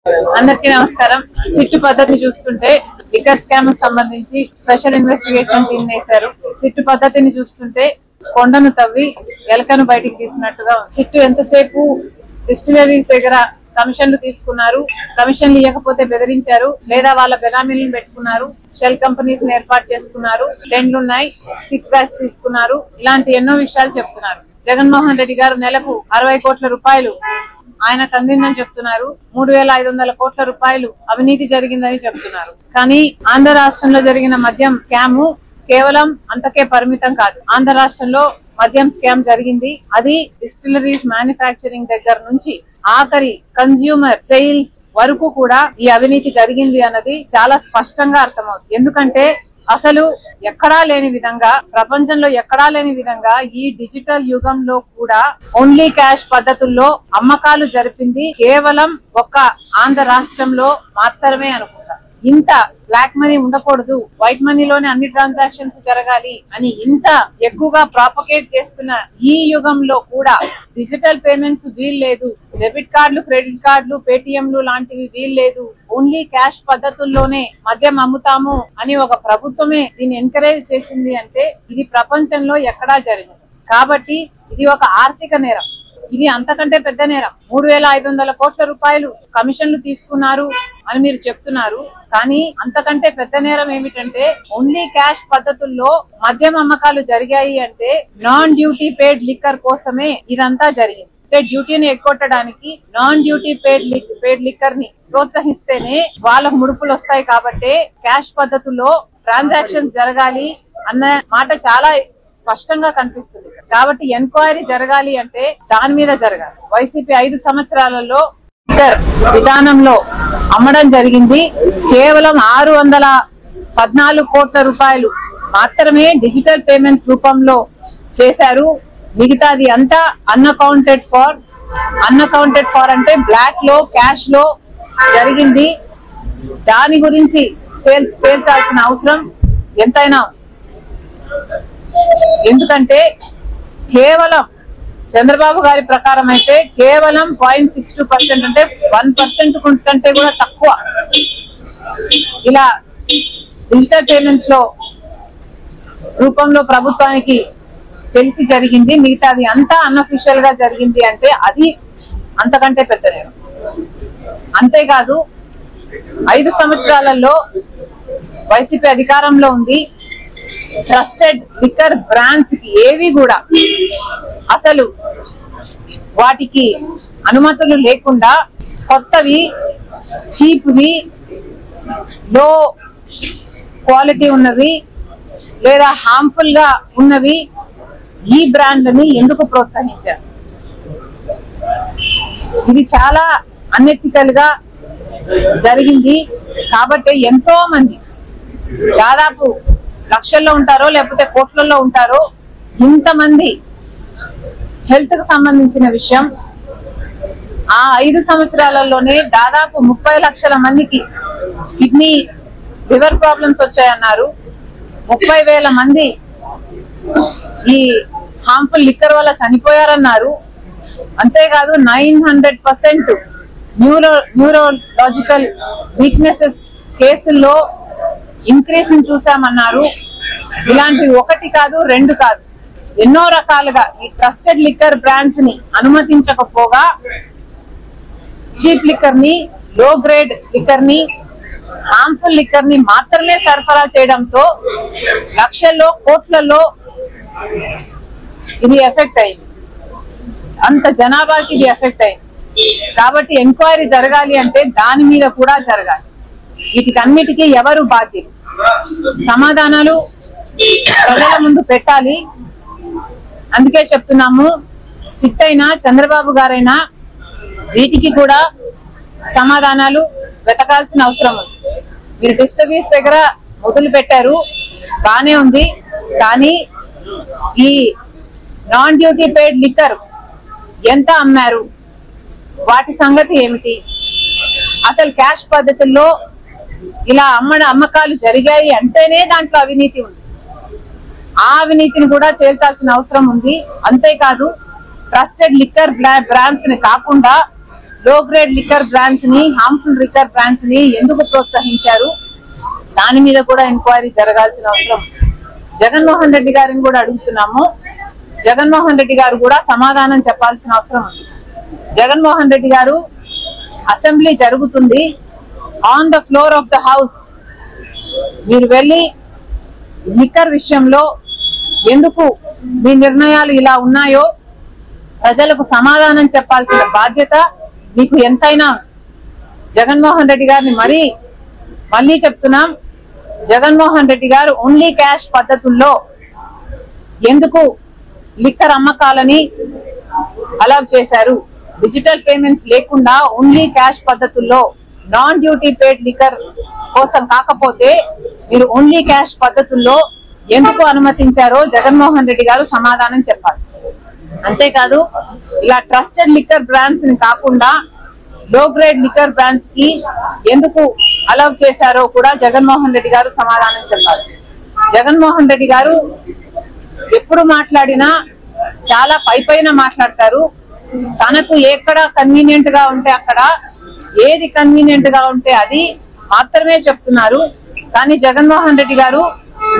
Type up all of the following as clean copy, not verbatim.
అందరికీ నమస్కారం. సిట్టు పద్ధతిని చూస్తుంటే లిక్కర్ స్కామ్ కు సంబంధించి స్పెషల్ ఇన్వెస్టిగేషన్ టీం వేశారు. సిట్టు పద్ధతిని చూస్తుంటే కొండను తవ్వి ఎలకను బయటికి తీసినట్టుగా సిట్టు ఎంతసేపు డిస్టిలరీస్ దగ్గర కమిషన్లు తీసుకున్నారు, కమిషన్లు ఇవ్వకపోతే బెదిరించారు, లేదా వాళ్ళ బెనామీలను పెట్టుకున్నారు, షెల్ కంపెనీస్ ఏర్పాటు చేసుకున్నారు, టెండ్లున్నాయి, కిక్ బ్యాక్స్ తీసుకున్నారు, ఇలాంటి ఎన్నో విషయాలు చెప్తున్నారు. జగన్మోహన్ రెడ్డి గారు నెలకు 60 కోట్ల రూపాయలు ఆయనకు అందిందని చెప్తున్నారు. 3500 కోట్ల రూపాయలు అవినీతి జరిగిందని చెప్తున్నారు. కానీ ఆంధ్ర రాష్ట్రంలో జరిగిన మద్యం స్కామ్ కేవలం అంతకే పరిమితం కాదు. ఆంధ్ర రాష్ట్రంలో మద్యం స్కామ్ జరిగింది. అది డిస్టిలరీస్ మ్యానుఫ్యాక్చరింగ్ దగ్గర నుంచి ఆఖరి కన్స్యూమర్ సేల్స్ వరకు కూడా ఈ అవినీతి జరిగింది అన్నది చాలా స్పష్టంగా అర్థమవుతుంది. ఎందుకంటే అసలు ఎక్కడా లేని విధంగా, ప్రపంచంలో ఎక్కడా లేని విధంగా ఈ డిజిటల్ యుగంలో కూడా ఓన్లీ క్యాష్ పద్ధతుల్లో అమ్మకాలు జరిపింది కేవలం ఒక్క ఆంధ్ర రాష్ట్రంలో మాత్రమే అనుకుంటా. ఇంత బ్లాక్ మనీ ఉండకూడదు, వైట్ మనీలోనే అన్ని ట్రాన్సాక్షన్స్ జరగాలి అని ఇంత ఎక్కువగా ప్రాపగేట్ చేస్తున్న ఈ యుగంలో కూడా డిజిటల్ పేమెంట్స్ వీల్లేదు, డెబిట్ కార్డులు, క్రెడిట్ కార్డులు, పేటిఎంలు లాంటివి వీల్లేదు, ఓన్లీ క్యాష్ పద్ధతుల్లోనే మద్యం అమ్ముతాము అని ఒక ప్రభుత్వమే దీన్ని ఎంకరేజ్ చేసింది అంటే ఇది ప్రపంచంలో ఎక్కడా జరిగింది. కాబట్టి ఇది ఒక ఆర్థిక నేరం. ఇది అంతకంటే పెద్ద నేరం. 3500 కోట్ల రూపాయలు కమిషన్లు తీసుకున్నారు అని మీరు చెప్తున్నారు. కానీ అంతకంటే పెద్ద నేరం ఏమిటంటే ఓన్లీ క్యాష్ పద్ధతుల్లో మద్యం అమ్మకాలు జరిగాయి అంటే నాన్ డ్యూటీ పేడ్ లిక్కర్ కోసమే ఇదంతా జరిగింది. డ్యూటీని ఎగ్గొట్టడానికి నాన్ డ్యూటీ పేడ్ లిక్కర్ ని ప్రోత్సహిస్తేనే వాళ్ళకు ముడుపులు వస్తాయి. కాబట్టి క్యాష్ పద్ధతుల్లో ట్రాన్సాక్షన్స్ జరగాలి అన్న మాట చాలా స్పష్టంగా కనిపిస్తుంది. కాబట్టి ఎంక్వైరీ జరగాలి అంటే దాని మీద జరగాలి. వైసీపీ 5 సంవత్సరాలలో లిక్కర్ విధానంలో అమ్మడం జరిగింది. కేవలం 614 కోట్ల రూపాయలు మాత్రమే డిజిటల్ పేమెంట్ రూపంలో చేశారు. మిగతాది అంతా అన్అకౌంటెడ్ ఫార్ అంటే బ్లాక్ లో, క్యాష్ లో జరిగింది. దాని గురించి తేల్చాల్సిన అవసరం ఎంతైనా. ఎందుకంటే కేవలం చంద్రబాబు గారి ప్రకారం అయితే కేవలం 0.62% అంటే 1% కంటే కూడా తక్కువ ఇలా డిజిటల్ పేమెంట్స్ లో రూపంలో ప్రభుత్వానికి తెలిసి జరిగింది. మిగతాది అంతా అన్అఫీషియల్ గా జరిగింది అంటే అది అంతకంటే పెద్ద నేరం. అంతేకాదు 5 సంవత్సరాలలో వైసీపీ అధికారంలో ఉంది. ట్రస్టెడ్ లిక్కర్ బ్రాండ్స్ కి ఏవి కూడా అసలు వాటికి అనుమతులు లేకుండా కొత్తవి, చీప్వి, లో క్వాలిటీ ఉన్నవి లేదా హార్మ్ఫుల్ గా ఉన్నవి ఈ బ్రాండ్లని ఎందుకు ప్రోత్సహించారు? ఇది చాలా అనెథికల్ గా జరిగింది. కాబట్టి ఎంతో మంది, దాదాపు లక్షల్లో ఉంటారో లేకపోతే కోట్లలో ఉంటారో, ఇంతమంది హెల్త్ కు సంబంధించిన విషయం. ఆ 5 సంవత్సరాలలోనే దాదాపు 30 లక్షల మందికి కిడ్నీ, లివర్ ప్రాబ్లమ్స్ వచ్చాయన్నారు. 30,000 మంది ఈ హార్మ్ఫుల్ లిక్కర్ వల్ల చనిపోయారన్నారు. అంతేకాదు 900% న్యూరోలాజికల్ వీక్నెసెస్ కేసుల్లో ఇంక్రీజ్ చూసామన్నారు. ఇలాంటివి 1 కాదు, 2 కాదు, ఎన్నో రకాలుగా ఈ ట్రస్టెడ్ లిక్కర్ బ్రాండ్స్ ని అనుమతించకపోగా చీప్ లిక్కర్ ని, లో గ్రేడ్ లిక్కర్ ని, హార్మ్ఫుల్ లిక్కర్ ని మాత్రమే సరఫరా చేయడంతో లక్షల్లో, కోట్లలో ఇది ఎఫెక్ట్ అయింది. అంత జనాభాకి ఇది ఎఫెక్ట్ అయింది. కాబట్టి ఎంక్వైరీ జరగాలి అంటే దాని మీద కూడా జరగాలి. వీటికన్నిటికీ ఎవరు బాధ్యులు? సమాధానాలు ప్రజల ముందు పెట్టాలి. అందుకే చెప్తున్నాము, సిట్ అయినా చంద్రబాబు గారైనా వీటికి కూడా సమాధానాలు వెతకాల్సిన అవసరం ఉంది. మీరు డిస్టర్బీస్ దగ్గర మొదలు పెట్టారు, బానే ఉంది. కానీ ఈ నాన్ డ్యూటీ పేడ్ లిక్కర్ ఎంత అమ్మారు, వాటి సంగతి ఏమిటి? అసలు క్యాష్ పద్ధతుల్లో ఇలా అమ్మకాలు జరిగాయి అంటేనే దాంట్లో అవినీతి ఉంది. ఆ అవినీతిని కూడా తేల్చాల్సిన అవసరం ఉంది. అంతేకాదు ట్రస్టెడ్ లిక్కర్ బ్రాండ్స్ ని కాకుండా లో గ్రేడ్ లిక్కర్ బ్రాండ్స్ ని, హార్మ్ఫుల్ లిక్కర్ బ్రాండ్స్ ని ఎందుకు ప్రోత్సహించారు? దాని మీద కూడా ఎంక్వైరీ జరగాల్సిన అవసరం. జగన్మోహన్ రెడ్డి గారిని కూడా అడుగుతున్నాము. జగన్మోహన్ రెడ్డి గారు కూడా సమాధానం చెప్పాల్సిన అవసరం ఉంది. జగన్మోహన్ రెడ్డి గారు, అసెంబ్లీ జరుగుతుంది, on the floor of the house మీరు వెళ్ళి లిక్కర్ విషయంలో ఎందుకు మీ నిర్ణయాలు ఇలా ఉన్నాయో ప్రజలకు సమాధానం చెప్పాల్సిన బాధ్యత మీకు ఎంతైనా. జగన్మోహన్ రెడ్డి గారిని మళ్ళీ చెప్తున్నాం, జగన్మోహన్ రెడ్డి గారు ఓన్లీ క్యాష్ పద్ధతుల్లో ఎందుకు లిక్కర్ అమ్మకాలని అలౌ చేశారు? డిజిటల్ పేమెంట్స్ లేకుండా ఓన్లీ క్యాష్ పద్ధతుల్లో నాన్ డ్యూటీ పేడ్ లిక్కర్ కోసం కాకపోతే మీరు ఓన్లీ క్యాష్ పద్ధతుల్లో ఎందుకు అనుమతించారో జగన్మోహన్ రెడ్డి గారు సమాధానం చెప్పాలి. అంతేకాదు, ఇలా ట్రస్టెడ్ లిక్కర్ బ్రాండ్స్ ని కాకుండా లో గ్రేడ్ లిక్కర్ బ్రాండ్స్ కి ఎందుకు అలౌ చేశారో కూడా జగన్మోహన్ రెడ్డి గారు సమాధానం చెప్పాలి. జగన్మోహన్ రెడ్డి గారు ఎప్పుడు మాట్లాడినా చాలా పైపైన మాట్లాడతారు. తనకు ఎక్కడ కన్వీనియంట్ గా ఉంటే అక్కడ, ఏది కన్వీనియంట్ గా ఉంటే అది మాత్రమే చెప్తున్నారు. కానీ జగన్మోహన్ రెడ్డి గారు,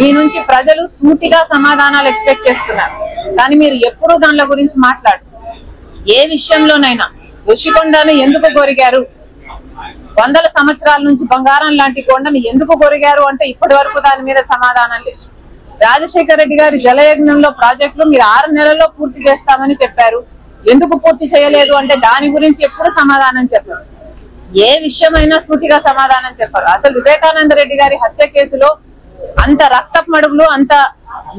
మీ నుంచి ప్రజలు సూటిగా సమాధానాలు ఎక్స్పెక్ట్ చేస్తున్నారు. కానీ మీరు ఎప్పుడు దానిల గురించి మాట్లాడు. ఏ విషయంలోనైనా ఋషికొండను ఎందుకు కొరిగారు, వందల సంవత్సరాల నుంచి బంగారం లాంటి కొండను ఎందుకు కొరిగారు అంటే ఇప్పటి వరకు దాని మీద సమాధానం లేదు. రాజశేఖర రెడ్డి గారి జలయజ్ఞంలో ప్రాజెక్టులు మీరు 6 నెలల్లో పూర్తి చేస్తామని చెప్పారు, ఎందుకు పూర్తి చేయలేదు అంటే దాని గురించి ఎప్పుడు సమాధానం చెప్పారు. ఏ విషయమైనా సూటిగా సమాధానం చెప్పారు. అసలు వివేకానంద రెడ్డి గారి హత్య కేసులో అంత రక్తపు మడుగులు, అంత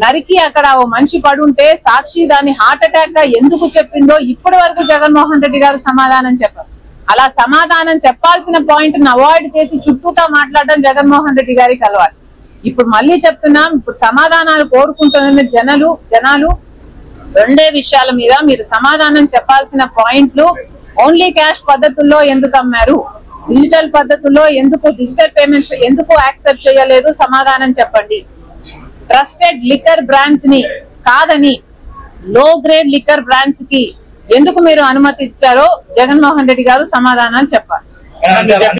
నరికి అక్కడ ఓ మనిషి పడుంటే సాక్షి దాన్ని హార్ట్ అటాక్ గా ఎందుకు చెప్పిందో ఇప్పటి వరకు జగన్మోహన్ రెడ్డి గారు సమాధానం చెప్పారు. అలా సమాధానం చెప్పాల్సిన పాయింట్ ను అవాయిడ్ చేసి చుట్టూతో మాట్లాడడం జగన్మోహన్ రెడ్డి గారికి అలవాటు. ఇప్పుడు మళ్ళీ చెప్తున్నాం, ఇప్పుడు సమాధానాలు కోరుకుంటున్న జనాలు రెండే విషయాల మీద మీరు సమాధానం చెప్పాల్సిన పాయింట్లు. ఓన్లీ క్యాష్ పద్ధతుల్లో ఎందుకు అమ్మారు, డిజిటల్ పద్ధతుల్లో ఎందుకు, డిజిటల్ పేమెంట్స్ ఎందుకు యాక్సెప్ట్ చేయలేదు, సమాధానం చెప్పండి. ట్రస్టెడ్ లిక్కర్ బ్రాండ్స్ ని కాదని లో గ్రేడ్ లిక్కర్ బ్రాండ్స్ కి ఎందుకు మీరు అనుమతి ఇచ్చారో జగన్మోహన్ రెడ్డి గారు సమాధానం చెప్పాలి.